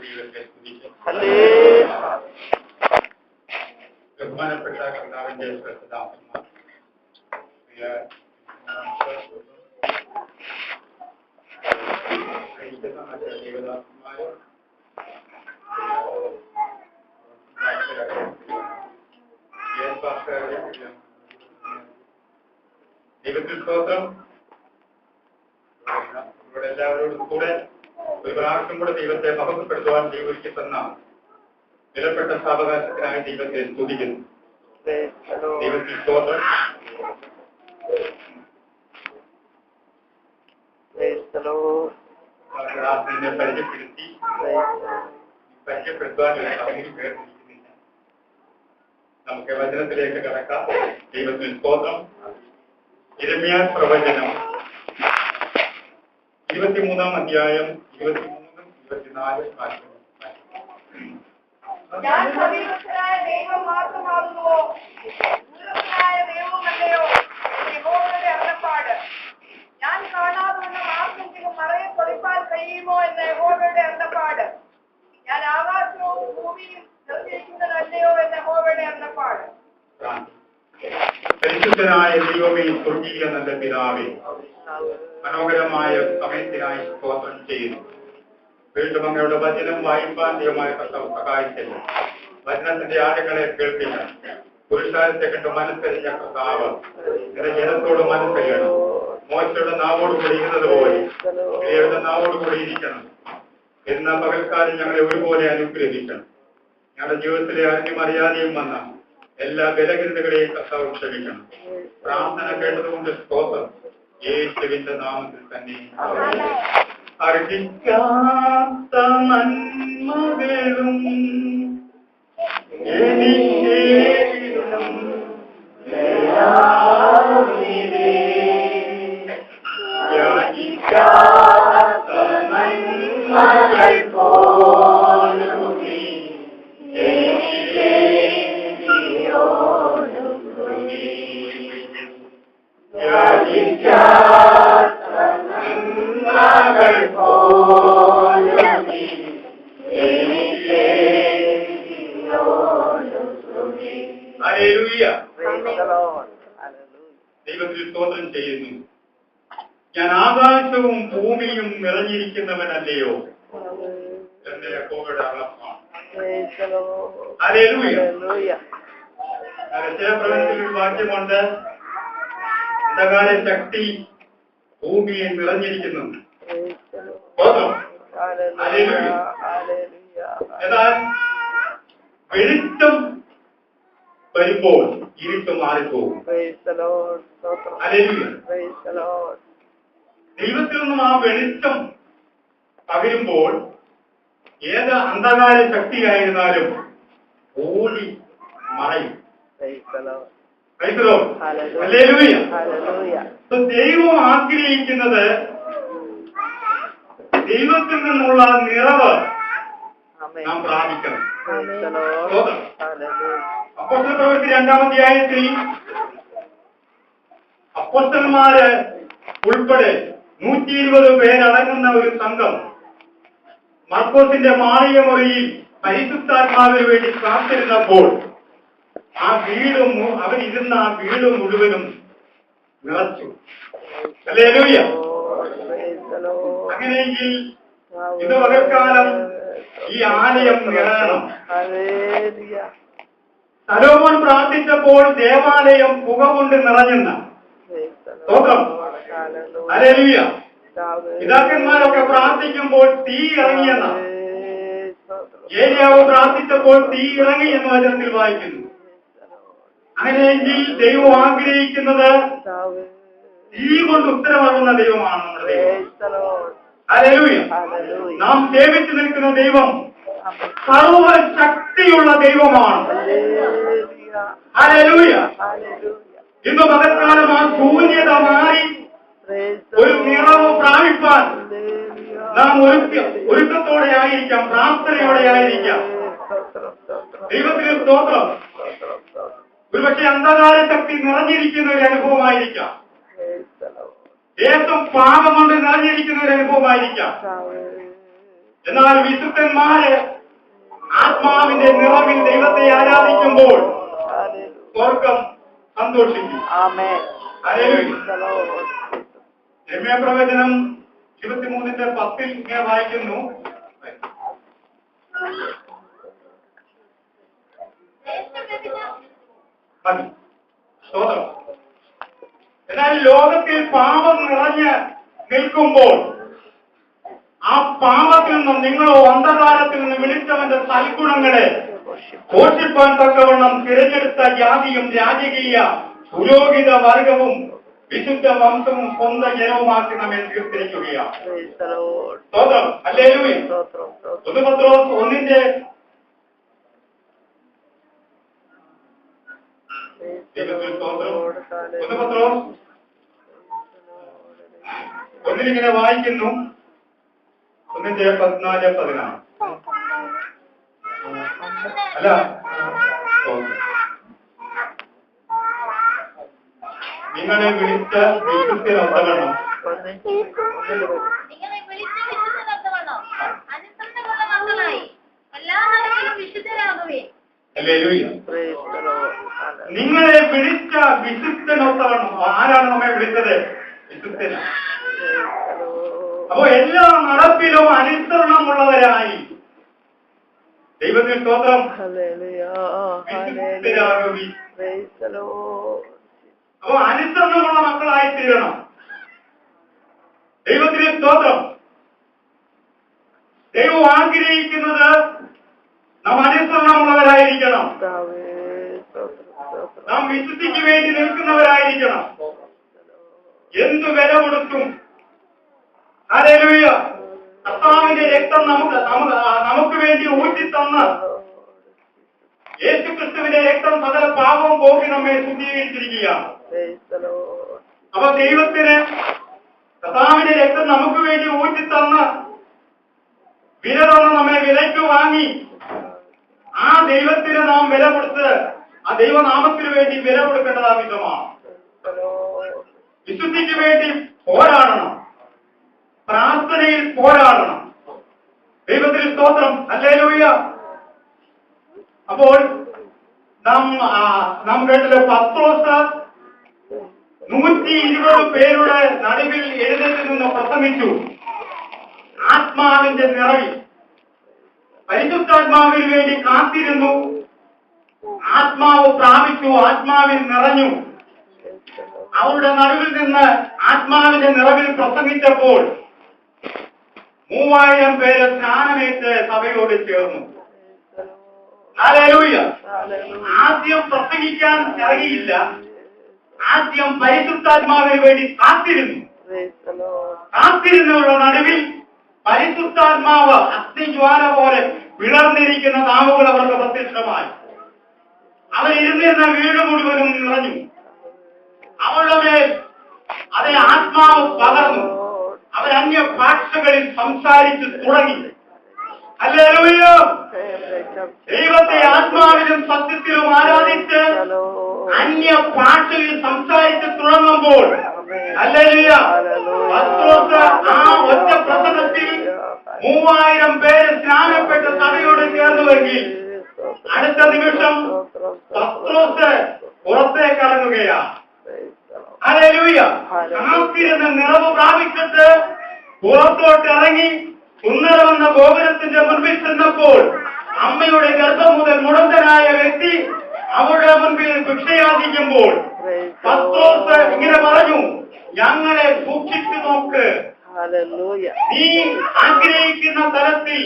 ദൈവത്തെ സ്തുതിക്കും. ബഹുമാനപ്പെട്ട കർത്താവിന്റെ ശ്രദ്ധദാസന്മാർ, ദേവദാസന്മാരും ദൈവത്തിൽ സ്തോത്രം. ഇവിടെ എല്ലാവരോടും കൂടെ ഒരു പ്രാവശ്യം കൂടെ ദൈവത്തെ മഹത്വപ്പെടുത്തുവാൻ ദൈവം ഒരുക്കി തന്ന വിലപ്പെട്ട സാവകാശത്തിനായി ദൈവത്തെ സ്തുതിക്കുന്നു. ദൈവത്തിൽ സ്തോത്രം. ദാസനെ പരിചയപ്പെടുത്തുവാൻ ഒരു സമയം കേട്ടിരിക്കുന്നില്ല. നമുക്ക് വചനത്തിലേക്ക് കടക്കാം. ദൈവത്തിൽ സ്തോത്രം. യിരെമ്യാ പ്രവചനം 23-ാം അധ്യായം 23-24 വാക്യങ്ങൾ. ഞാൻ സമീപസ്ഥനായ ദൈവം മാത്രമാകുന്നുവോ? ദൂരസ്ഥനായ ദൈവമല്ലയോ യഹോവയുടെ അരുളപ്പാട്? ഞാൻ കാണാതുള്ള ആർക്കെങ്കിലും മറയെ പൊളിപ്പാൻ കഴിയുമോ എന്ന യഹോവയുടെ അരുളപ്പാട്? ഞാൻ ആകാശവും ഭൂമിയും നിർമ്മിക്കുന്നതല്ലയോ എന്ന യഹോവയുടെ അരുളപ്പാട്. പരിശുദ്ധനായ ദൈവമേ, സ്വർഗീയ നല്ല പിതാവേ, മനോഹരമായ സമയത്തിനായി സ്തോത്രം ചെയ്യുന്നു. വീണ്ടും അങ്ങയുടെ വചനം വായിപ്പാൻ ദൈവമായ കർത്താവ് സഹായിച്ചില്ല. വചനത്തിന്റെ ആഴങ്ങളെ കേൾപ്പില്ല. പുരുഷാരത്തെ കണ്ട് മനസ്സരിഞ്ഞ കർത്താവ് എന്റെ ജനത്തോട് മനസ്സരിയണം. മോശയുടെ നാവോടുകൂടി ഇരുന്നത് പോലെ ഇവയുടെ നാവോടുകൂടി ഇരിക്കണം. എന്ന പകൽക്കാലം ഞങ്ങളെ ഒരുപോലെ അനുഗ്രഹിക്കണം. ഞങ്ങളുടെ ജീവിതത്തിലെ അറിഞ്ഞും അറിയാതെയും വന്ന എല്ലാ ബലഹീനതകളെയും കർത്താവ് ക്ഷമിക്കണം. പ്രാർത്ഥന കേട്ടതുകൊണ്ട് സ്തോത്രം. യേശുവിന്റെ നാമത്തിൽ തന്നെ. അർഹിക്കാത്ത നന്മകളും എനിക്കേകിലും യാചിക്കാത്ത നന്മകൾ പോലും ദൈവത്തിൽ സ്തോത്രം ചെയ്യുന്നു. ഞാൻ ആകാശവും ഭൂമിയും നിറഞ്ഞിരിക്കുന്നവനല്ലയോ എന്റെ യഹോവയുടെ അരുളപ്പാട്. ഹല്ലേലൂയ. ചില പ്രവചനത്തിൽ ഒരു വാക്യമുണ്ട്, അന്ധകാര ശക്തി ഭൂമിയെ നിറഞ്ഞിരിക്കുന്നു. എന്നാൽ വെളിച്ചം വരുമ്പോൾ ഇരുട്ട് മാറിപ്പോകും. ദൈവത്തിൽ നിന്നും ആ വെളിച്ചം പകരുമ്പോൾ ഏത് അന്ധകാര ശക്തിയായിരുന്നാലും ഓടി മറയും. ദൈവം ആഗ്രഹിക്കുന്നത് ദൈവത്തിൽ നിന്നുള്ള നിറവ് നാം പ്രാപിക്കണം. അപ്പോസ്തലപ്രവൃത്തി 2-ാം അധ്യായത്തിൽ അപ്പോസ്തലന്മാര് ഉൾപ്പെടെ 120 പേരടങ്ങുന്ന ഒരു സംഘം മർക്കോസിന്റെ മാളിക മുറിയിൽ പരിശുദ്ധാത്മാവിന് വേണ്ടി കാത്തിരുന്നപ്പോൾ ആ വീടും അവരിരുന്ന ആ വീട് മുഴുവനും നിറച്ചു. ഹല്ലേലൂയ. അങ്ങനെയെങ്കിൽ ഇത് പകൽക്കാലം ഈ ആലയം നിറയണം. സലോമോൻ പ്രാർത്ഥിച്ചപ്പോൾ ദേവാലയം പുക കൊണ്ട് നിറഞ്ഞെന്ന സ്തോത്രം. ഹല്ലേലൂയ. പിതാക്കന്മാരൊക്കെ പ്രാർത്ഥിക്കുമ്പോൾ തീ ഇറങ്ങിയെന്ന, ഏലിയാവ് പ്രാർത്ഥിച്ചപ്പോൾ തീ ഇറങ്ങി എന്ന് വചനത്തിൽ വായിക്കുന്നു. അങ്ങനെയെങ്കിൽ ദൈവം ആഗ്രഹിക്കുന്നത് തീ കൊണ്ട് ഉത്തരമാകുന്ന ദൈവമാണ് നമ്മുടെ ദൈവം. ഹല്ലേലൂയ. നാം സേവിച്ചു നിൽക്കുന്ന ദൈവം സർവശക്തിയുള്ള ദൈവമാണ്. ഹല്ലേലൂയ. ഇന്ന് പകൽക്കാലം ആ ശൂന്യത മാറി ഒരു നിറവ് പ്രാപിപ്പാൻ നാം ഒരുക്കത്തോടെ ആയിരിക്കാം, പ്രാർത്ഥനയോടെ ആയിരിക്കാം. ദൈവത്തിന് സ്തോത്രം. ഒരുപക്ഷെ അന്ധകാര ശക്തി നിറഞ്ഞിരിക്കുന്ന ഒരു അനുഭവമായിരിക്കാം. ദേശം പാപം കൊണ്ട് നിറഞ്ഞിരിക്കുന്ന ഒരു അനുഭവമായിരിക്കാം. എന്നാൽ വിശുദ്ധന്മാര് ആത്മാവിന്റെ നിറവിൽ ദൈവത്തെ ആരാധിക്കുമ്പോൾ സ്വർഗം സന്തോഷിക്കും. രമ്യപ്രവചനം 23:10 ഇങ്ങനെ വായിക്കുന്നു. സ്തോത്രം. എന്നാൽ ലോകത്തിൽ പാപം നിറഞ്ഞ് നിൽക്കുമ്പോൾ ആ പാപത്തിൽ നിന്നും നിങ്ങളോ അന്ധകാരത്തിൽ നിന്ന് വിളിച്ചവന്റെ സൽഗുണങ്ങളെ ഘോഷിപ്പാൻ തക്കവണ്ണം തിരഞ്ഞെടുത്ത ജാതിയും രാജകീയ പുരോഹിത വർഗവും വിശുദ്ധ വംശവും സ്വന്തം ജനവുമാക്കി നമ്മെ തീർത്തിരിക്കുകയാണ്. സ്തോത്രം. ഹല്ലേലൂയ. 1 പത്രോസ് 1:1 ഇങ്ങനെ വായിക്കുന്നു. 1:14-16 അല്ല, നിങ്ങളെ വിളിച്ച വിശുദ്ധരൊത്തവണ്ണം നിങ്ങളെ വിളിച്ച വിശുദ്ധനൊത്തവണ്ണം. ആരാണ് നമ്മെ വിളിച്ചത്? വിശുദ്ധന. അപ്പോ എല്ലാ നടപ്പിലും അനുസരണമുള്ളവരായി ദൈവത്തിന് സ്തോത്രം. അപ്പോ അനുസരണമുള്ള മക്കളായി തീരണം. ദൈവത്തിന് സ്തോത്രം. ദൈവം ആഗ്രഹിക്കുന്നത് നാം അനുസരണമുള്ളവരായിരിക്കണം. നാം വിശുദ്ധിക്ക് വേണ്ടി നിൽക്കുന്നവരായിരിക്കണം. എന്തു വില കൊടുത്തും. ഹല്ലേലൂയ. കർത്താവിന്റെ രക്തം നമുക്ക് വേണ്ടി ഊറ്റിത്തന്ന് യേശുക്രിസ്തുവിന്റെ രക്തം സകല പാപവും പോകി നമ്മെ ശുദ്ധീകരിച്ചിരിക്കുകയാണ്. അപ്പൊ ദൈവത്തിന് കർത്താവിന്റെ രക്തം നമുക്ക് വേണ്ടി ഊറ്റിത്തന്ന് വില തന്ന് നമ്മെ വിലയ്ക്ക് വാങ്ങി ആ ദൈവത്തിന് നാം വില കൊടുത്ത് ആ ദൈവനാമത്തിന് വേണ്ടി വില കൊടുക്കേണ്ടത് ആവശ്യമാണ്. വിശുദ്ധിക്ക് വേണ്ടി പോരാടണം. പ്രാർത്ഥനയിൽ പോരാടണം. ദൈവത്തിന് സ്തോത്രം. ഹല്ലേലൂയ. അപ്പോൾ നാം കേട്ടല്ലോ, പത്രോസ് 120 പേരുടെ നടുവിൽ എഴുന്നേറ്റ് നിന്ന് പ്രസംഗിച്ചു. ആത്മാവിന്റെ നിറവിൽ പരിശുദ്ധാത്മാവിന് വേണ്ടി കാത്തിരുന്നു. ആത്മാവ് പ്രാപിച്ചു. ആത്മാവിൽ നിറഞ്ഞു. അവരുടെ നടുവിൽ നിന്ന് ആത്മാവിന്റെ നിറവിൽ പ്രസംഗിച്ചപ്പോൾ 3000 പേര് സ്നാനമേറ്റ് സഭയോട് ചേർന്നു. ഹല്ലേലൂയ. ആദ്യം പ്രസംഗിക്കാൻ ഇറങ്ങിയില്ല. ആദ്യം പരിശുദ്ധാത്മാവിന് വേണ്ടി കാത്തിരുന്നു. കാത്തിരുന്നുള്ള നടുവിൽ പരിശുദ്ധാത്മാവ് അഗ്നിജ്വാല പോലെ വിളർന്നിരിക്കുന്ന നാവുകൾ അവർക്ക് പ്രത്യക്ഷമായി. അവരിരുന്നിരുന്ന വീട് മുഴുവനും നിറഞ്ഞു. അവരുടെ മേൽ അതേ ആത്മാവ് പകർന്നു. അവരന്യ ഭാഷകളിൽ സംസാരിച്ചു തുടങ്ങി. ഹല്ലേലൂയ. ദൈവത്തെ ആത്മാവിലും സത്യത്തിലും ആരാധിച്ച് അന്യ ഭാഷയിൽ സംസാരിച്ച് തുടങ്ങുമ്പോൾ ഹല്ലേലൂയ, പത്രോസ് ആ ഒറ്റ പ്രസംഗത്തിൽ 3000 പേര് സ്നാനപ്പെട്ട് സഭയോട് ചേർന്നുവെങ്കിൽ അടുത്ത നിമിഷം പത്രോസ് പുറത്തേക്ക് ഇറങ്ങുകയാണ്. ഹല്ലേലൂയ. കാത്തിരുന്ന് നിറവ് പ്രാപിച്ചിട്ട് പുറത്തോട്ട് ഇറങ്ങി സുന്ദരമെന്ന ഗോപുരത്തിന്റെ മുൻപിൽ ചെന്നപ്പോൾ അമ്മയുടെ ഗർഭം മുതൽ മുടന്തനായ വ്യക്തി അവരുടെ മുൻപിൽ ഭിക്ഷയാചിക്കുമ്പോൾ പത്രോസ് ഇങ്ങനെ പറഞ്ഞു, ഞങ്ങളെ സൂക്ഷിച്ചു നോക്ക്. നീ ആഗ്രഹിക്കുന്ന തലത്തിൽ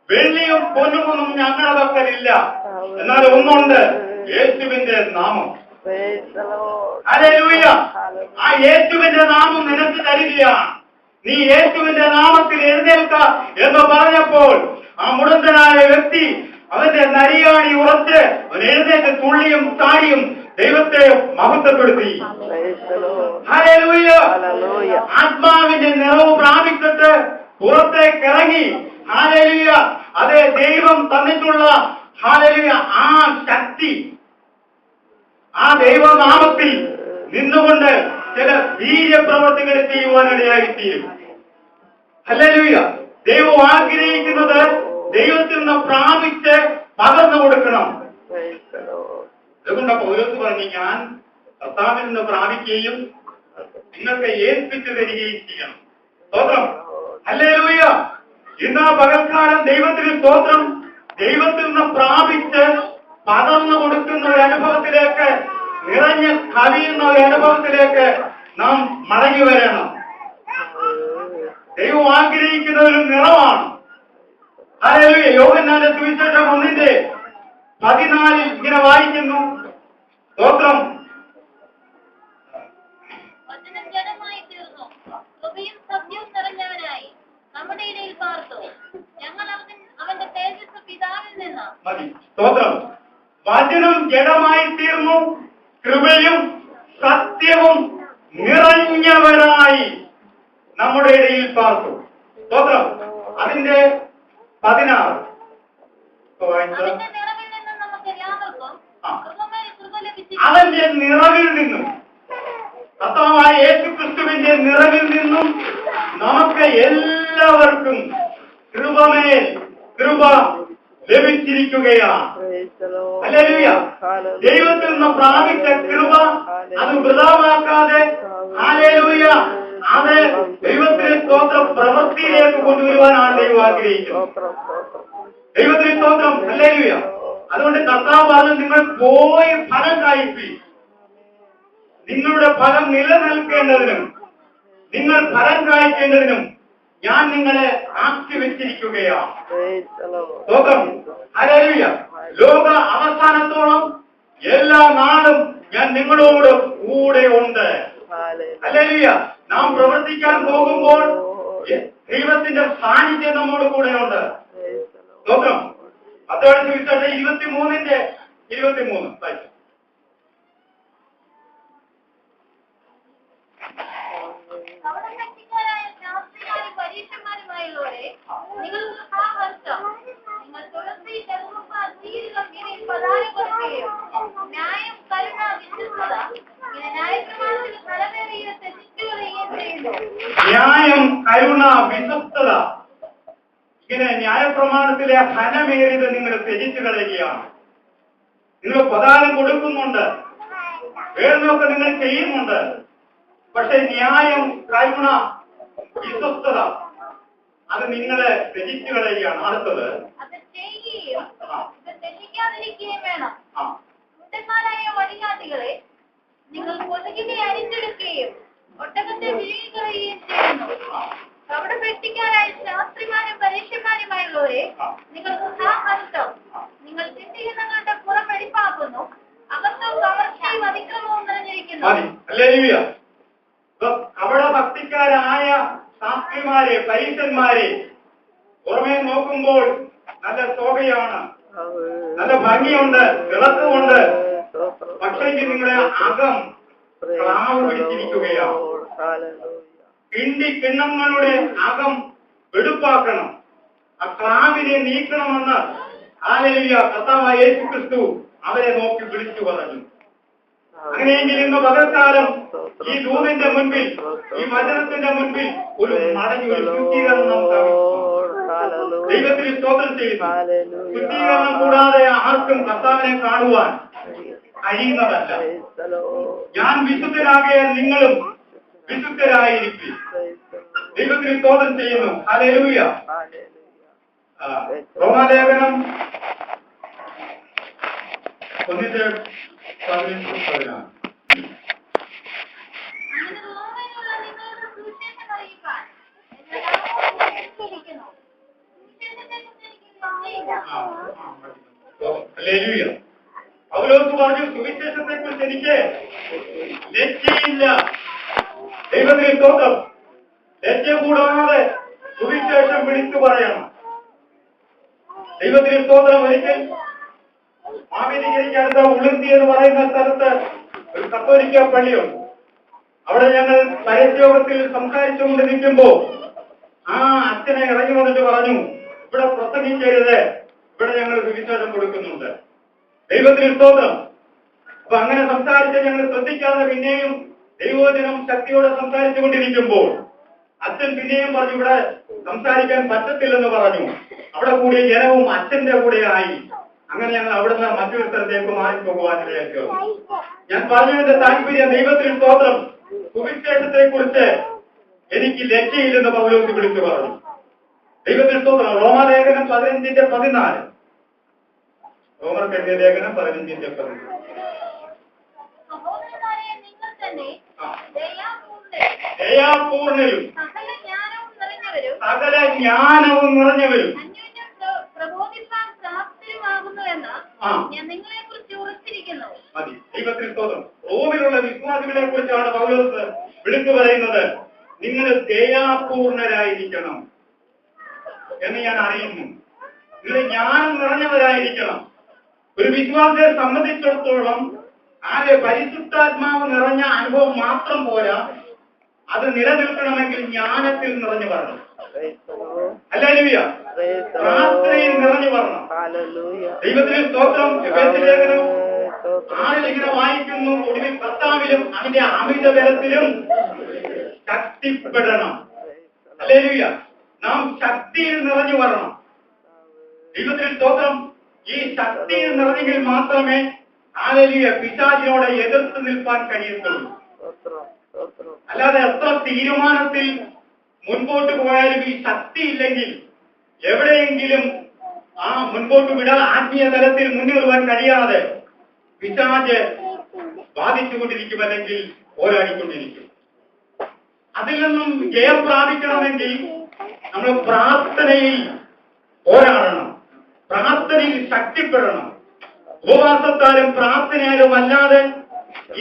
വെള്ളിയും പൊന്നുമൊന്നും ഞങ്ങളുടെ പക്കലില്ല. എന്നാൽ ഒന്നുണ്ട്, യേശുവിന്റെ നാമം. ഹല്ലേലൂയ. ആ യേശുവിന്റെ നാമം നിനക്ക് തരികയാണ്. നീ യേശുവിന്റെ നാമത്തിൽ എഴുന്നേൽക്ക എന്ന് പറഞ്ഞപ്പോൾ ആ മുടന്തനായ വ്യക്തി അവന്റെ നരിയാണി ഉറച്ച് അവൻ എഴുന്നേറ്റ് തുള്ളിയും താടിയും ദൈവത്തെ മഹത്വപ്പെടുത്തി. ഹല്ലേലൂയ. ആത്മാവിന്റെ നിറവ് പ്രാപിച്ചിട്ട് പുറത്തേക്ക് ഇറങ്ങി. ഹല്ലേലൂയ. അതേ ദൈവം തന്നിട്ടുള്ള ഹല്ലേലൂയ ആ ശക്തി, ആ ദൈവനാമത്തിൽ നിന്നുകൊണ്ട് ചില വീര്യപ്രവർത്തികൾ ചെയ്യുവാനിടയായിത്തീരും. ഹല്ലേലൂയ. ദൈവം ആഗ്രഹിക്കുന്നത് ദൈവത്തിൽ നിന്ന് പ്രാപിച്ച് പകർന്നു കൊടുക്കണം. അതുകൊണ്ട് പൗലോസ് പറഞ്ഞു, ഞാൻ കർത്താവിൽ നിന്ന് പ്രാപിക്കുകയും നിങ്ങൾക്ക് ഏൽപ്പിച്ചു തരികയും ചെയ്യണം. സ്തോത്രം. ഹല്ലേലൂയ. ഇന്ന് പകൽക്കാലം ദൈവത്തിന് സ്തോത്രം, ദൈവത്തിൽ നിന്ന് പ്രാപിച്ച് പകർന്നു കൊടുക്കുന്ന ഒരു അനുഭവത്തിലേക്ക്, നിറഞ്ഞ് കവിയുന്ന ഒരു അനുഭവത്തിലേക്ക് നാം മടങ്ങി വരണം. ദൈവം ആഗ്രഹിക്കുന്ന ഒരു നിറമാണ്. ഹല്ലേലൂയ. യോഹന്നാന്റെ സുവിശേഷം 1:14 ഇങ്ങനെ വായിക്കുന്നു. സ്തോത്രം. സ്തോത്രം. വചനം ജഡമായി തീർന്നു, കൃപയും സത്യവും നിറഞ്ഞവരായി നമ്മുടെ ഇടയിൽ പാർത്തു. സ്തോത്രം. അതിന്റെ 16 അവന്റെ നിറവിൽ നിന്നും, കർത്താവായ യേശുക്രിസ്തുവിന്റെ നിറവിൽ നിന്നും നമുക്ക് എല്ലാവർക്കും കൃപമേൽ കൃപ ലഭിച്ചിരിക്കുകയാണ്. ഹല്ലേലൂയ. ദൈവത്തിൽ നിന്ന് പ്രാപിച്ച കൃപ അത് വൃഥാവാക്കാതെ, ഹല്ലേലൂയ, അത് ദൈവത്തിന്റെ സ്തോത്രം പ്രവൃത്തിയിലേക്ക് കൊണ്ടുവരുവാനാണ് ദൈവം ആഗ്രഹിക്കുന്നത്. ദൈവത്തിന്റെ സ്തോത്രം. ഹല്ലേലൂയ. അതുകൊണ്ട് കർത്താവ് പറഞ്ഞു, നിങ്ങൾ പോയി ഫലം കായ്പി. നിങ്ങളുടെ ഫലം നിലനിൽക്കേണ്ടതിനും നിങ്ങൾ ഫലം കായ്ക്കേണ്ടതിനും ഞാൻ നിങ്ങളെ ആക്കി വെച്ചിരിക്കുകയാണ്. സ്തോത്രം. ഹല്ലേലൂയ. ലോക അവസാനത്തോളം എല്ലാ നാളും ഞാൻ നിങ്ങളോട് കൂടെ ഉണ്ട്. ഹല്ലേലൂയ. നാം പ്രവർത്തിക്കാൻ പോകുമ്പോൾ ദൈവത്തിന്റെ സാന്നിധ്യം നമ്മോട് കൂടെ ഉണ്ട്. സ്തോത്രം. അതോടെ സുവിശേഷം 23:23 വായിച്ചു. ന്യായം, കരുണ, വിശ്വസ്തത, ഇങ്ങനെ ന്യായപ്രമാണത്തിലെ ധനമേറിയത് നിങ്ങൾ ത്യജിച്ചു കളയുകയാണ്. നിങ്ങൾ പ്രദാനം കൊടുക്കുന്നുണ്ട്, വേണമെന്നൊക്കെ നിങ്ങൾ ചെയ്യുന്നുണ്ട്. പക്ഷെ ന്യായം, കരുണ, വിശ്വസ്തത അത് നിങ്ങളെ ത്യജിച്ചു കളയുകയാണ്. അടുത്തത് വഴികാട്ടികളെ നിങ്ങൾ കൊതുകിനെ അരിച്ചെടുക്കുകയും ഒട്ടകത്തെ വിഴുങ്ങിക്കളയുകയും ചെയ്യുന്നു. അവിടെ പെട്ടിക്കാരായ ശാസ്ത്രിമാരും പരീക്ഷന്മാരുമായുള്ളവരെ നിങ്ങൾക്ക് സാഹസം. നിങ്ങൾ ചിന്തിക്കുന്നവരുടെ പുറം വെടിപ്പാക്കുന്നു, അകത്തും കവർച്ചയും അതിക്രമവും നിറഞ്ഞിരിക്കുന്നു. അവിടെ ഭക്തിക്കാരായ ശാസ്ത്രിമാരെ, പരീക്ഷന്മാരെ പുറമേ നോക്കുമ്പോൾ നല്ല ശോഭയാണ്, നല്ല ഭംഗിയുണ്ട്, വിളക്കുമുണ്ട്. പക്ഷേ നിങ്ങളെ അകം ക്ലാവ് പിടിച്ചിരിക്കുകയാണ്. കിണ്ണങ്ങളുടെ അകം വെടുപ്പാക്കണം, ആ ക്ലാവിനെ നീക്കണമെന്ന് ഹല്ലേലൂയ കർത്താവായ യേശുക്രിസ്തു അവരെ നോക്കി വിളിച്ചു പറഞ്ഞു. അങ്ങനെയെങ്കിൽ ഇന്ന് പകൽക്കാലം ഈ ദൂതിന്റെ മുൻപിൽ, ഈ വചനത്തിന്റെ മുൻപിൽ ഒരു മടങ്ങി, ഒരു ശുദ്ധീകരണം നമുക്ക് ദൈവത്തിന് സ്തോത്രം ചെയ്യുന്നു. ശുദ്ധീകരണം കൂടാതെ ആർക്കും കർത്താവിനെ കാണുവാൻ കഴിയുന്നതല്ല. ഞാൻ വിശുദ്ധരാകയാൽ നിങ്ങളും വിശുദ്ധരായിരിക്കും. ദൈവത്തിന് സ്തോത്രം ചെയ്യുന്നു. ഹല്ലേലൂയ. റോമാലേഖനം 1:15. ഹല്ലേലൂയ. പൗലോസ് പറഞ്ഞു, സുവിശേഷത്തെ കുറിച്ച് എനിക്ക് ലജ്ജയില്ല. ദൈവത്തിന് സ്തോത്രം. ലജ്ജ കൂടാതെ സുവിശേഷം വിളിച്ചു പറയണം. ദൈവത്തിന് സ്തോത്രം. ഒരിക്കൽ മാവേലിക്കരയ്ക്കടുത്ത ഉളുന്തി എന്ന് പറയുന്ന സ്ഥലത്ത് ഒരു കത്തോലിക്ക പള്ളിയുണ്ട്. അവിടെ ഞങ്ങൾ പരസ്യോഗത്തിൽ സംസാരിച്ചുകൊണ്ട് നിൽക്കുമ്പോൾ ആ അച്ഛനെ ഇറങ്ങി വന്നിട്ട് പറഞ്ഞു, ഇവിടെ പ്രസംഗിക്കരുത്, ഇവിടെ ഞങ്ങൾ സുവിശേഷം കൊടുക്കുന്നുണ്ട്. ദൈവത്തിന് സ്തോത്രം. അപ്പൊ അങ്ങനെ സംസാരിച്ച് ഞങ്ങൾ ശ്രദ്ധിക്കാതെ പിന്നെയും ദൈവവചനം ശക്തിയോടെ സംസാരിച്ചു കൊണ്ടിരിക്കുമ്പോൾ അച്ഛൻ പിന്നെയും പറഞ്ഞു ഇവിടെ സംസാരിക്കാൻ പറ്റത്തില്ലെന്ന് പറഞ്ഞു. അവിടെ കൂടിയ ജനവും അച്ഛന്റെ കൂടെ ആയി. അങ്ങനെ ഞങ്ങൾ അവിടുന്ന് മറ്റൊരു സ്ഥലത്തേക്ക് മാറിപ്പോകുവാനിടയാക്കി. ഞാൻ പറഞ്ഞതിന്റെ താല്പര്യം, ദൈവത്തിന് സ്തോത്രം, സുവിശേഷത്തെ കുറിച്ച് എനിക്ക് ലജ്ജയില്ലെന്ന് പൗലോസ് വിളിച്ചു പറഞ്ഞു. ദൈവത്തിന് സ്തോത്രം. റോമാലേഖനം 15:14. റോമർക്കെഴുതിയ ലേഖനം 15:14. സഹോദരന്മാരെ, നിങ്ങൾ തന്നെ ദയാപൂർണ്ണരും സകല ജ്ഞാനവും നിറഞ്ഞവരും അന്യോന്യം പ്രബോധിപ്പാൻ പ്രാപ്തരുമാകുന്നുവെന്ന് ഞാൻ നിങ്ങളെ കുറിച്ച് ഉറച്ചിരിക്കുന്നു. മതി. ദൈവത്തിന് സ്തോത്രം. റോമിലുള്ള വിശ്വാസികളെ കുറിച്ചാണ് പൗലോസ് വിളിച്ചു പറയുന്നത്. നിങ്ങൾ ദയാപൂർണരായിരിക്കണം എന്ന് ഞാൻ അറിയുന്നു. നിങ്ങൾ ജ്ഞാനം നിറഞ്ഞവരായിരിക്കണം. ഒരു വിശ്വാസിയെ സംബന്ധിച്ചിടത്തോളം ആരെ പരിശുദ്ധാത്മാവ് നിറഞ്ഞ അനുഭവം മാത്രം പോരാ, അത് നിലനിൽക്കണമെങ്കിൽ ജ്ഞാനത്തിൽ നിറഞ്ഞു വരണം. ഹല്ലേലൂയ. പ്രാർത്ഥനയിൽ നിറഞ്ഞു വരണം. ദൈവത്തിന് സ്തോത്രം. എഫേസ്യ ലേഖനം 6 ഇങ്ങനെ വായിക്കുന്നു, ഒടുവിൽ കർത്താവിലും അവന്റെ അമിത ബലത്തിലും ശക്തിപ്പെടണം. ഹല്ലേലൂയ. നാം ശക്തിയിൽ നിറഞ്ഞു വരണം. ദൈവത്തിന് സ്തോത്രം. ഈ ശക്തിയിൽ നിറഞ്ഞെങ്കിൽ മാത്രമേ ഹല്ലേലൂയ പിശാചിനോട് എതിർത്ത് നിൽപ്പാൻ കഴിയത്തുള്ളൂ. അല്ലാതെ എത്ര തീരുമാനത്തിൽ മുൻപോട്ട് പോയാലും ഈ ശക്തി ഇല്ലെങ്കിൽ എവിടെയെങ്കിലും മുൻപോട്ട് വിടാൻ ആത്മീയ തലത്തിൽ മുന്നേറുവാൻ കഴിയാതെ പിശാച് ബാധിച്ചുകൊണ്ടിരിക്കും, അല്ലെങ്കിൽ പോരാടിക്കൊണ്ടിരിക്കും. അതിൽ നിന്നും ജയം പ്രാപിക്കണമെങ്കിൽ നമ്മൾ പ്രാർത്ഥനയിൽ പോരാടണം, പ്രാർത്ഥനയിൽ ശക്തിപ്പെടണം. ഉപവാസത്താലും പ്രാർത്ഥനയാലും അല്ലാതെ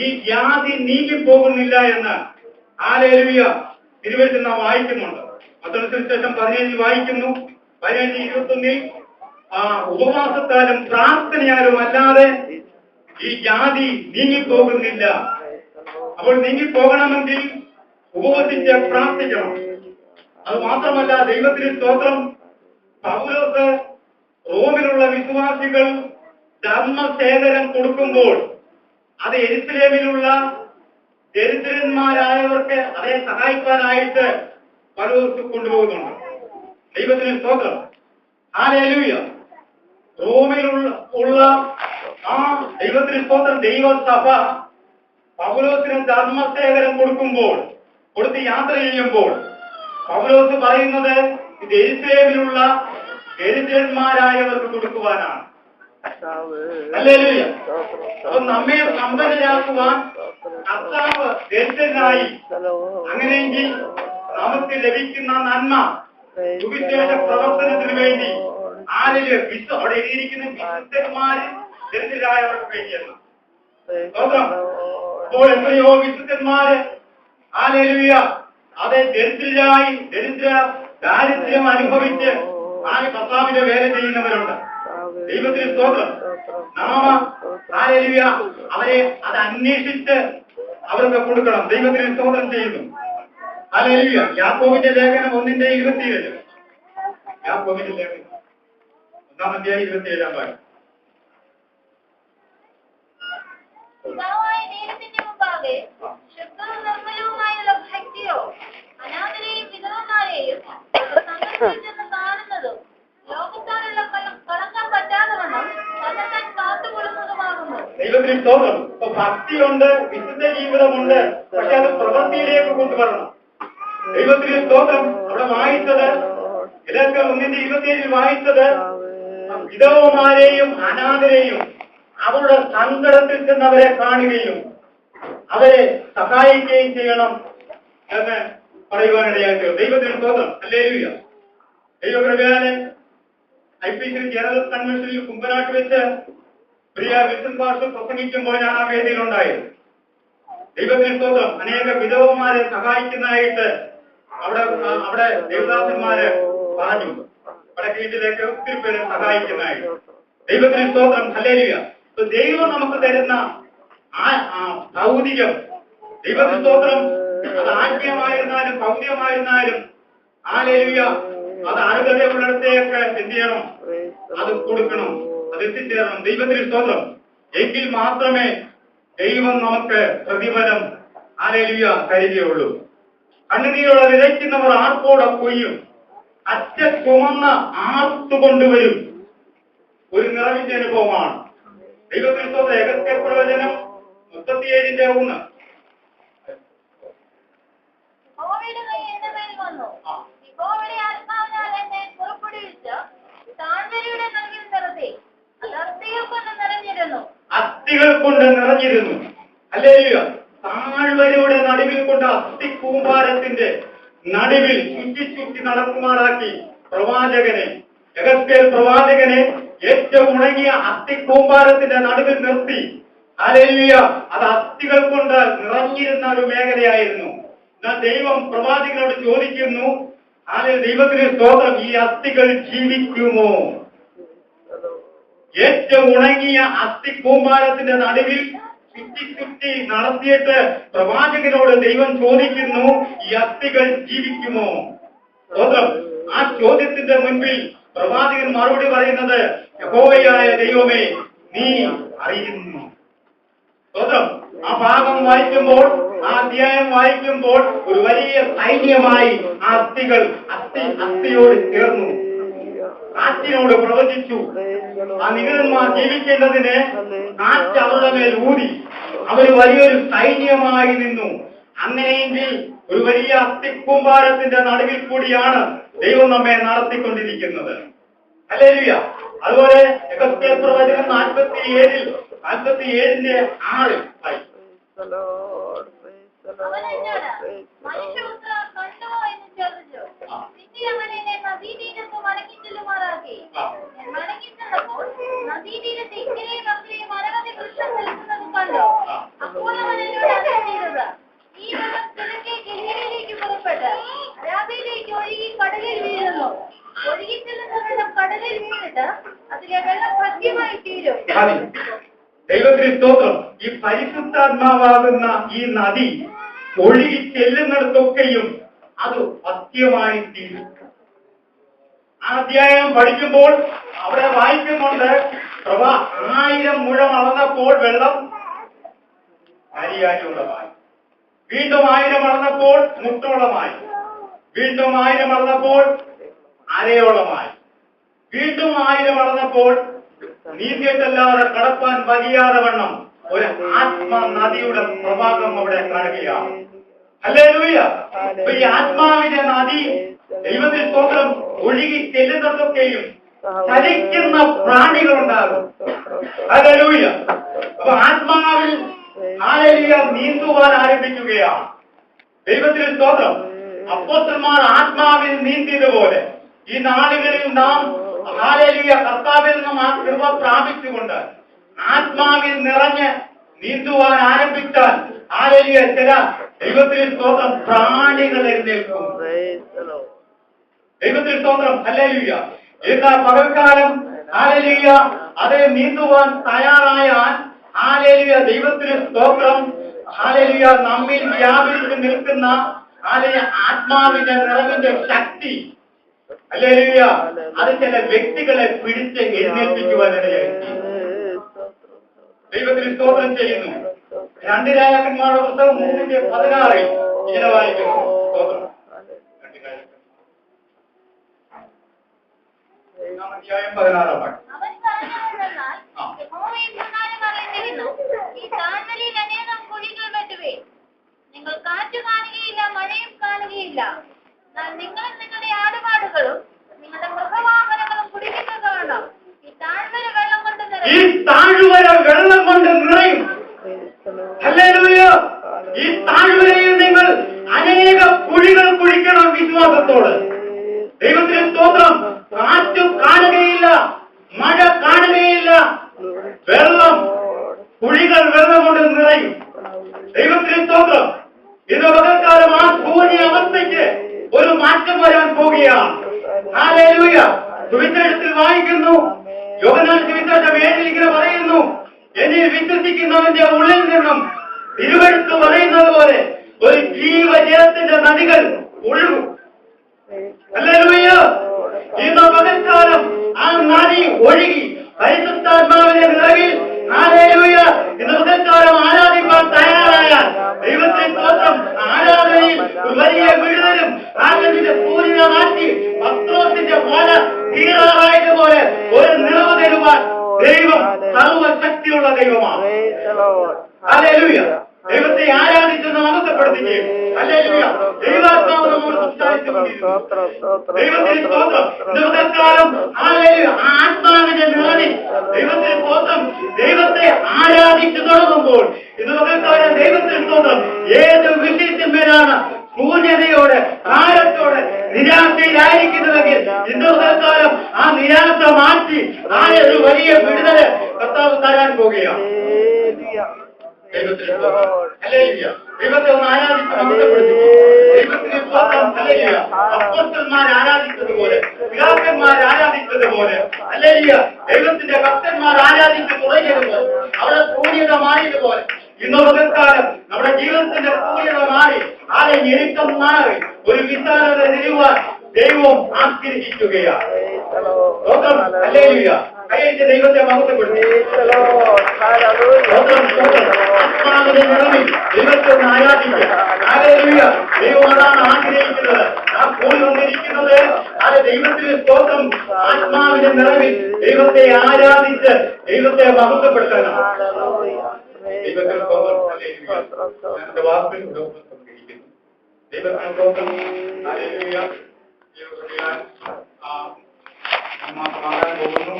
ഈ വ്യാധി നീങ്ങിപ്പോകുന്നില്ല എന്ന് ഹല്ലേലൂയ തിരുവചനം നാം വായിക്കുന്നുണ്ട്. മത്തായി സുവിശേഷം 17 വായിക്കുന്നു, 17:21 ഉപവാസത്താലും പ്രാർത്ഥനയാലും അല്ലാതെ ഈ വ്യാധി നീങ്ങിപ്പോകുന്നില്ല. അപ്പോൾ നീങ്ങിപ്പോകണമെങ്കിൽ ഉപവസിച്ച് പ്രാർത്ഥിക്കണം. അത് മാത്രമല്ല, ദൈവത്തിന് സ്തോത്രം, പൗലോസ് റോമിലുള്ള വിശ്വാസികൾ ധർമ്മശേഖരം കൊടുക്കുമ്പോൾ അത് യെരുശലേമിലുള്ള ദരിദ്രന്മാരായവർക്ക് അവരെ സഹായിക്കാനായിട്ട് പൗലോസ് കൊണ്ടുപോകുന്നുണ്ട്. ദൈവത്തിന് സ്തോത്രം. ഹല്ലേലൂയ. റോമിലുള്ള ദൈവത്തിന് സ്തോത്രം, ദൈവസഭ പൗലോസിന് ധർമ്മശേഖരം കൊടുത്ത് യാത്ര ചെയ്യുമ്പോൾ പൗലോസ് പറയുന്നത് ഇത് യെരുശലേമിലുള്ള ദരിദ്രന്മാരായവർക്ക് കൊടുക്കുവാനാണ്. ഹല്ലേലൂയ. അപ്പൊ നമ്മെ സമ്പന്നരാക്കുവാൻ കർത്താവ് ദരിദ്രനായി. അങ്ങനെയെങ്കിൽ നമുക്ക് ലഭിക്കുന്ന നന്മ സുവിശേഷ പ്രവർത്തനത്തിന് വേണ്ടി അവിടെ എഴുതിയിരിക്കുന്ന വിശുദ്ധന്മാര് ദരിദ്രരായവർക്ക് വേണ്ടിയെന്ന്. അപ്പോൾ എത്രയോ വിശുദ്ധന്മാര് ഹല്ലേലൂയ അതേ ദാരിദ്ര്യം അനുഭവിച്ച് കർത്താവിന്റെ വേല ചെയ്യുന്നവരുണ്ട്. ദൈവത്തിന് സ്തോത്രം. ഹല്ലേലൂയ അവരെ അത് അന്വേഷിച്ച് അവർക്ക് കൊടുക്കണം. ദൈവത്തിന് സ്തോത്രം ചെയ്യുന്നു. ഹല്ലേലൂയ. യാക്കോബിന്റെ ലേഖനം 1:27. യാക്കോബിന്റെ ലേഖനം 1:27. പിതാവായ ദൈവത്തിന്റെ മുമ്പാകെ ശുദ്ധവും നിർമ്മലവുമായുള്ള ഭക്തിയോ അനാഥരെയും വിധവമാരെയും സന്ദർശിച്ചെന്ന് കാണുന്നതും ലോകത്താലുള്ള കളങ്കം പറ്റാത്തവണ്ണം തന്നെ കാത്തുകൊള്ളുന്നതുമാകുന്നു. ദൈവത്തിന് സ്തോത്രം. ഇപ്പൊ ഭക്തിയുണ്ട്, വിശുദ്ധ ജീവിതമുണ്ട്, പക്ഷെ അത് പ്രവൃത്തിയിലേക്ക് കൊണ്ടുവരണം. ദൈവത്തിന് സ്തോത്രം. അവിടെ വായിച്ചത് 1:27 വായിച്ചത് വിധവമാരെയും അനാഥരെയും അവരുടെ സങ്കടത്തിൽ ചെന്നവരെ കാണുകയും അവരെ സഹായിക്കുകയും ചെയ്യണം എന്ന് പറയുവാനിടയാക്കുക. ദൈവത്തിന് സ്തോത്രം. ഹല്ലേലൂയ. ദൈവകൃപയാലെ IPC ജനറൽ കൺവെൻഷനിൽ കുമ്പനാട്ട് വെച്ച് പ്രിയ വിൽസൺ പാസ്റ്റർ പ്രസംഗിക്കുമ്പോൾ ഞാൻ ആ വേദിയിലുണ്ടായിരുന്നു. ദൈവത്തിന് സ്തോത്രം. അനേക വിധവമാരെ സഹായിക്കുന്നതായിട്ട് അവിടെ ദേവദാസന്മാര് പറഞ്ഞു. വടക്ക് വീട്ടിലേക്ക് ഒത്തിരി പേരെ സഹായിക്കുന്നതായിട്ട്. ദൈവത്തിന് സ്തോത്രം. ഹല്ലേലൂയ. ദൈവം നമുക്ക് തരുന്ന ഭൗതികം, ദൈവത്തിന് സ്തോത്രം, അത് ആത്മീയമായിരുന്നാലും ഭൗതികമായിരുന്നാലും ഹല്ലേലൂയ അത് അർഹതയുള്ളിടത്തേക്ക് എന്ത് ചെയ്യണം? അത് കൊടുക്കണം, അത് എത്തിച്ചേരണം. ദൈവത്തിന് സ്തോത്രം. എങ്കിൽ മാത്രമേ ദൈവം നമുക്ക് പ്രതിഫലം ഹല്ലേലൂയ തരികയുള്ളൂ. കണ്ണുനീരോടെ വിതയ്ക്കുന്നവർ ആർപ്പോടെ കൊയ്യും. അറ്റ ചുമന്ന് ആർത്തുകൊണ്ടുവരും. ഒരു നിറവിന്റെ അനുഭവമാണ്. ദൈവക്രിസ്തുവിന്റെ ഏകത്വ പ്രവചനം 37:1. യഹോവയുടെ കൈ എന്റെ മേൽ വന്നു. യഹോവയുടെ ആത്മാവിനാൽ എന്നെ പുറപ്പെടുവിച്ച് താഴ്വരയുടെ നടുവിൽ നിർത്തി. അത് അസ്ഥികൾ കൊണ്ട് നിറഞ്ഞിരുന്നു. അസ്ഥികൾ കൊണ്ട് നിറഞ്ഞിരുന്നു. ഹല്ലേലൂയ. താഴ്വരയുടെ നടുവിൽ കൊണ്ട് അസ്ഥി കൂമ്പാരത്തിന്റെ നടുവിൽ ചുറ്റി നടക്കുമാറാക്കി പ്രവാചകനെ, യെഹെസ്കേൽ പ്രവാചകനെ ഏറ്റവും ഉണങ്ങിയ അസ്ഥി കൂമ്പാരത്തിന്റെ നടുവിൽ നിർത്തി. ഹല്ലേലൂയ. അത് അസ്ഥികൾ കൊണ്ട് നിറഞ്ഞിരുന്ന ഒരു മേഖലയായിരുന്നു. എന്നാൽ ദൈവം പ്രവാചകനോട് ചോദിക്കുന്നു, ദൈവത്തിന് സ്തോത്രം, ഈ അസ്ഥികൾ ജീവിക്കുമോ? ഏറ്റവും ഉണങ്ങിയ അസ്ഥി കൂമ്പാരത്തിന്റെ നടുവിൽ ചുറ്റി നടത്തിയിട്ട് പ്രവാചകനോട് ദൈവം ചോദിക്കുന്നു, ഈ അസ്ഥികൾ ജീവിക്കുമോ? സ്തോത്രം. ആ ചോദ്യത്തിന്റെ മുൻപിൽ പ്രവാചകൻ മറുപടി പറയുന്നത്, യഹോവയായ ദൈവമേ, നീ അറിയുന്നു. സ്തോത്രം. ആ ഭാഗം വായിക്കുമ്പോൾ, ആ അധ്യായം വായിക്കുമ്പോൾ ഒരു വലിയ സൈന്യമായി ആ അസ്ഥിയോട് ചേർന്നു. കാറ്റിനോട് പ്രവചിച്ചു. ആ നിഗളന്മാർ ജീവിക്കേണ്ടതിന് കാറ്റ് അവരുടെ മേൽ ഊതി. അവർ വലിയൊരു സൈന്യമായി നിന്നു. അങ്ങനെയെങ്കിൽ ഒരു വലിയ അസ്ഥിക്കൂമ്പാരത്തിന്റെ നടുവിൽ കൂടിയാണ് ദൈവം നമ്മെ നടത്തിക്കൊണ്ടിരിക്കുന്നത്. ഹല്ലേലൂയ. അതുപോലെ യെഹെസ്കേൽ പ്രവചനം 47:6 അവൻ എന്നോട്, മനുഷ്യപുത്രാ, കണ്ടുവോ എന്ന് ചോദിച്ചു. പിന്നെ അവൻ എന്നെ നദീതീരത്ത് മടങ്ങിച്ചെല്ലുമാറാക്കി. ഞാൻ മടങ്ങിച്ചെന്നപ്പോൾ നദീതീരത്ത് ഇങ്ങനെയും അങ്ങനെയും അനവധി വൃക്ഷം നിൽക്കുന്നത് കണ്ടു. അപ്പോൾ അവൻ എന്നോട് അരുളി ചെയ്തത്, ഈ വെള്ളം കിഴക്കേ ഗലീലയിലേക്ക് പുറപ്പെട്ട് അരാബിയയിലേക്ക് ഒഴുകി കടലിൽ വീഴുന്നു. ഒഴുകിച്ചെല്ലുന്ന വെള്ളം കടലിൽ വീണിട്ട് അതിലെ വെള്ളം സത്യമായി തീരും. ദൈവത്തിന് സ്തോത്രം. ഈ പരിശുദ്ധാത്മാവാകുന്ന ഈ നദി ഒഴുകി ചെല്ലുന്നിടത്തൊക്കെയും അത് സത്യമായി തീരും. ആ അധ്യായം പഠിക്കുമ്പോൾ അവിടെ വായിക്കുന്നുണ്ട്, 1000 മുഴം അളന്നപ്പോൾ വെള്ളം അരിയാനുള്ളമായി. വീണ്ടും 1000 അളന്നപ്പോൾ മുട്ടോളമായി. വീണ്ടും 1000 അളന്നപ്പോൾ അരയോളമായി. വീണ്ടും 1000 അളന്നപ്പോൾ നീന്തിയിട്ടല്ലാതെ കടപ്പാൻ വഴിയാതെ വണ്ണം ഒരു ആത്മനദിയുടെ പ്രവാഹം അവിടെ കാണുകയാണ്. ഹല്ലേലൂയ. ഈ ആത്മാവിന്റെ നദി ദൈവത്തിന്റെ സ്തോത്രം ഒഴുകി ചെല്ലുന്നതൊക്കെയും ചലിക്കുന്ന പ്രാണികളുണ്ടാകും. ഹല്ലേലൂയ. അപ്പൊ ആത്മാവിൽ ഹല്ലേലൂയ നീന്തുവാൻ ആരംഭിക്കുകയാണ്. ദൈവത്തിന്റെ സ്തോത്രം. അപ്പോസ്തലന്മാർ ആത്മാവിൽ നീന്തിയതുപോലെ ഈ നാളുകളിൽ നാം ഹല്ലേലൂയ കർത്താവിൽ നിന്നും ആ കൃപ പ്രാപിച്ചുകൊണ്ട് ആത്മാവിൽ നിറഞ്ഞ് നീന്തുവാൻ ആരംഭിച്ചാൽ ഹല്ലേലൂയ ചില ദൈവത്തിന് സ്തോത്രം പ്രാണികൾ എഴുന്നേൽക്കും. ദൈവത്തിന് സ്തോത്രം. ഹല്ലേലൂയ. ഇന്ന് പകൽക്കാലം ഹല്ലേലൂയ അത് നീന്തുവാൻ തയ്യാറായാൽ ഹല്ലേലൂയ ദൈവത്തിന് സ്തോത്രം ഹല്ലേലൂയ നമ്മിൽ വ്യാപിച്ചു നിൽക്കുന്ന ഹല്ലേലൂയ ആത്മാവിന്റെ നിറവിന്റെ ശക്തി ഹല്ലേലൂയ അത് ചില വ്യക്തികളെ പിടിച്ച് എഴുന്നേൽപ്പിക്കുവാനിടയായി. ദൈവത്തിന് സ്തോത്രം ചെയ്യുന്നു. 2 രാജാക്കന്മാരുടെ പുസ്തകം 3:16 ഇങ്ങനെ വായിക്കുന്നു. സ്തോത്രം. 16 അവൻ പറഞ്ഞതെന്നാൽ, യഹോവ ഇപ്രകാരം അറിയിച്ചിരുന്നു, ഈ താഴ്വരയിൽ അനേകം കുഴികൾ വെട്ടുവിൻ. നിങ്ങൾ കാറ്റ് കാണുകയില്ല, മഴയും കാണുകയില്ല. എന്നാൽ നിങ്ങളും നിങ്ങളുടെ ആടുമാടുകളും നിങ്ങളുടെ മൃഗവാഹനങ്ങളും കുടിക്കുന്നത് കാണാം. ഈ താഴ്വര വെള്ളം കൊണ്ട് നിറയും. ഹല്ലേലൂയ. ഈ താഴ്വരയിൽ നിങ്ങൾ അനേക കുഴികൾ കുഴിക്കണം വിശ്വാസത്തോട്. ദൈവത്തിന് സ്തോത്രം. കാറ്റ് കാണുകയില്ല, മഴ കാണുകയില്ല, കുഴികൾ വെള്ളം കൊണ്ട് നിറയും. ദൈവത്തിന് സ്തോത്രം. ഇന്ന് പകൽക്കാലം ആ ശൂന്യ അവസ്ഥയ്ക്ക് ഒരു മാറ്റം വരാൻ പോവുകയാണ്. ഹല്ലേലൂയ. സുവിശേഷത്തിൽ വായിക്കുന്നു, യോഹന്നാൻ സുവിശേഷം 7 ഇങ്ങനെ പറയുന്നു, എന്നിൽ വിശ്വസിക്കുന്നവന്റെ ഉള്ളിൽ നിന്നും തിരുവെടുത്ത് പറയുന്നത് പോലെ ഒരു ജീവജലത്തിന്റെ നദികൾ ഒഴുകും. ഹല്ലേലൂയ. ഇന്ന് പകൽക്കാലം ആ നദി ഒഴുകി പരിശുദ്ധാത്മാവിന്റെ നിറവിൽ ഹല്ലേലൂയ. ഇന്ന് മുതൽക്കാലം ആരാധിക്കാൻ തയ്യാറായാൽ ദൈവത്തിന് സ്തോത്രം. ആരാധനയിൽ വലിയ വിടുതലും ആരാധനയുടെ സൂര്യനെ മാറ്റി പത്രോസിന്റെ വല തീരാറായതുപോലെ ഒരു നിറവ് തരുവാൻ ദൈവം സർവശക്തിയുള്ള ദൈവമാണ്. ഹല്ലേലൂയ. ദൈവത്തെ ആരാധിച്ചെന്ന് മഹത്വപ്പെടുത്തുകയും ഹല്ലേലൂയ. ദൈവാത്മാവ് നമ്മോട് സംസാരിച്ചുകൊണ്ടിരിക്കുന്നു. ദൈവത്തിന് സ്തോത്രം. ദൈവകാലം ഹല്ലേലൂയ. ആത്മാവിന്റെ നിറവിൽ ദൈവത്തിന് സ്തോത്രം. ദൈവത്തെ ആരാധിച്ചു തുടങ്ങുമ്പോൾ ഇതുകാലം ദൈവത്തിന് സ്തോത്രം. ഏത് വിഷയത്തിന്മേലാണ് ശൂന്യതയോടെ ഭാരത്തോടെ നിരാശയിലായിരിക്കുന്നുവെങ്കിൽ ഇന്നത്തെ കാലം ആ നിരാശ മാറ്റി നാളെ ഒരു വലിയ വിടുതല് കർത്താവ് തരാൻ പോകുകയാണ്. ദൈവത്തെ ഒന്ന് ആരാധിച്ച് മഹത്വപ്പെടുത്തുന്നു. ദൈവത്തിന് സ്തോത്രം. ഹല്ലേലൂയ. അപ്പോസ്തലന്മാർ ആരാധിച്ചതുപോലെ പിതാക്കന്മാർ ആരാധിച്ചതുപോലെ ഹല്ലേലൂയ ദൈവത്തിന്റെ ഭക്തന്മാർ ആരാധിച്ച് തുടങ്ങിയതുപോലെ അവിടെ ശൂന്യത മാറിയതുപോലെ ഇന്നത്തെ കാലം നമ്മുടെ ജീവിതത്തിന്റെ ശൂന്യത മാറി ആരെ ഞെരുക്കം മാറി ഒരു വിശാലത തരുവാൻ ദൈവം ആഗ്രഹിക്കുകയാണ്. ഹല്ലേലൂയ. കൈയടിച്ച് ദൈവത്തെ മഹത്വപ്പെടുത്തി ആത്മാവിന്റെ നിറവിൽ ദൈവത്തെ ഒന്ന് ആരാധിക്കുക. ഹല്ലേലൂയ. ദൈവം അതാണ് ആഗ്രഹിക്കുന്നത്. ആ കൂടി വന്നിരിക്കുന്നത് അത് ദൈവത്തിന് സ്തോത്രം. ആത്മാവിന്റെ നിറവിൽ ദൈവത്തെ ആരാധിച്ച് ദൈവത്തെ മഹത്വപ്പെടുത്തണം. ദൈവത്തിന് സ്തോത്രം. ഹല്ലേലൂയ. എന്റെ വാക്കിൽ സംഗ്രഹിക്കുന്നു. ദൈവത്തിന് സ്തോത്രം. ഹല്ലേലൂയ. മാസമാകാൻ പോകുന്നു.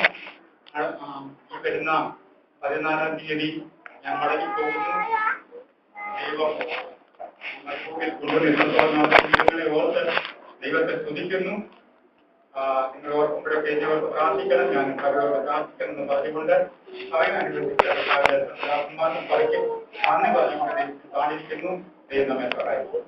ഈ വരുന്ന 14-ാം തീയതി ഞാൻ മടങ്ങി പോകുന്നു. ദൈവം കൊണ്ടുവരുന്നതോടെ ഓർത്ത് ദൈവത്തെ സ്തുതിക്കുന്നു. നിങ്ങൾ ഓർക്കുമ്പോഴൊക്കെ ദൈവത്തെ പ്രാർത്ഥിക്കണം. ഞാൻ അവരോട് പ്രാർത്ഥിക്കണം എന്ന് പറഞ്ഞുകൊണ്ട് അവനനുസരിച്ച് പറിക്കും നന്ദി പറഞ്ഞുകൊണ്ട് കാണിരിക്കുന്നു. ദൈവം നമ്മെ സഹായിക്കും.